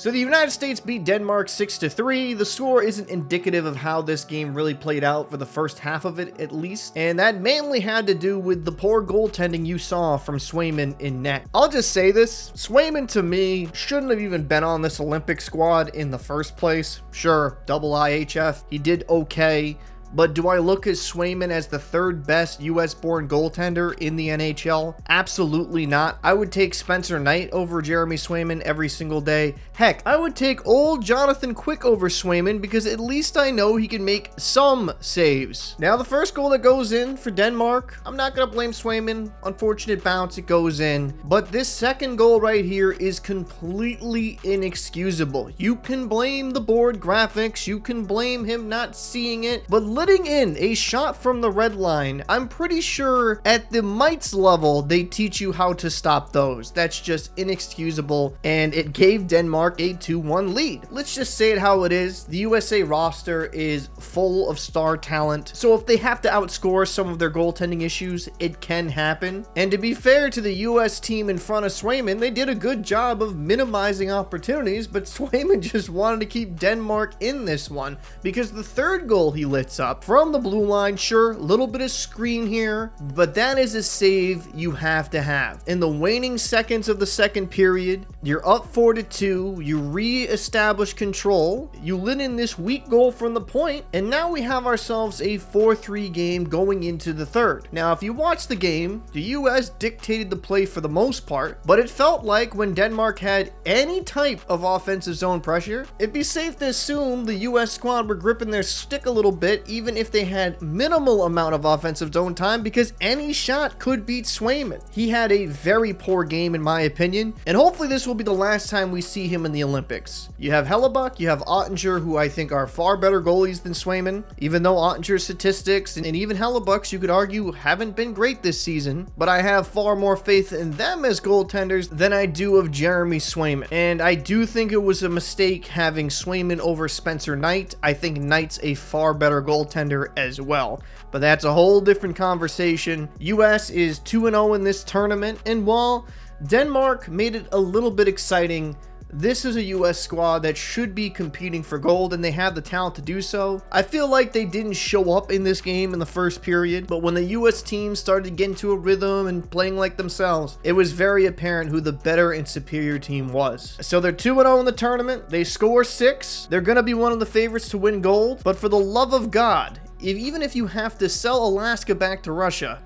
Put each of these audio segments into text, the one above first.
So the United States beat Denmark 6-3. The score isn't indicative of how this game really played out for the first half of it, at least. And that mainly had to do with the poor goaltending you saw from Swayman in net. I'll just say this, Swayman to me shouldn't have even been on this Olympic squad in the first place. Sure, double IHF, he did okay. But do I look at Swayman as the third best US-born goaltender in the NHL? Absolutely not. I would take Spencer Knight over Jeremy Swayman every single day. Heck, I would take old Jonathan Quick over Swayman because at least I know he can make some saves. Now, the first goal that goes in for Denmark, I'm not going to blame Swayman. Unfortunate bounce, it goes in. But this second goal right here is completely inexcusable. You can blame the board graphics. You can blame him not seeing it. But letting in a shot from the red line, I'm pretty sure at the mites level, they teach you how to stop those. That's just inexcusable, and it gave Denmark a 2-1 lead. Let's just say it how it is. The USA roster is full of star talent, so if they have to outscore some of their goaltending issues, it can happen. And to be fair to the US team in front of Swayman, they did a good job of minimizing opportunities, but Swayman just wanted to keep Denmark in this one, because the third goal he lets up from the blue line, sure, a little bit of screen here, but that is a save you have to have. In the waning seconds of the second period, you're up 4-2, you re-establish control, you let in this weak goal from the point, and now we have ourselves a 4-3 game going into the third. Now, if you watch the game, the US dictated the play for the most part, but it felt like when Denmark had any type of offensive zone pressure, it'd be safe to assume the US squad were gripping their stick a little bit, even if they had minimal amount of offensive zone time, because any shot could beat Swayman. He had a very poor game in my opinion, and hopefully this will be the last time we see him in the Olympics. You have Hellebuck, you have Ottinger, who I think are far better goalies than Swayman, even though Ottinger's statistics and even Hellebuck's, you could argue, haven't been great this season, but I have far more faith in them as goaltenders than I do of Jeremy Swayman. And I do think it was a mistake having Swayman over Spencer Knight. I think Knight's a far better goaltender as well, but that's a whole different conversation. US is 2-0 in this tournament, and while Denmark made it a little bit exciting, this is a US squad that should be competing for gold, and they have the talent to do so. I feel like they didn't show up in this game in the first period, but when the US team started getting to a rhythm and playing like themselves, it was very apparent who the better and superior team was. So they're 2-0 in the tournament. They score 6. They're going to be one of the favorites to win gold, but for the love of God, even if you have to sell Alaska back to Russia,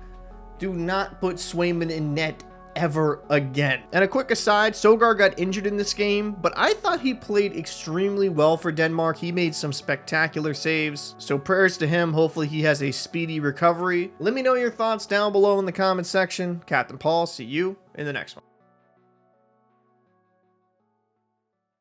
do not put Swayman in net ever again. And a quick aside, Sogar got injured in this game, but I thought he played extremely well for Denmark. He made some spectacular saves, so prayers to him. Hopefully he has a speedy recovery. Let me know your thoughts down below in the comment section. Captain Paul, see you in the next one.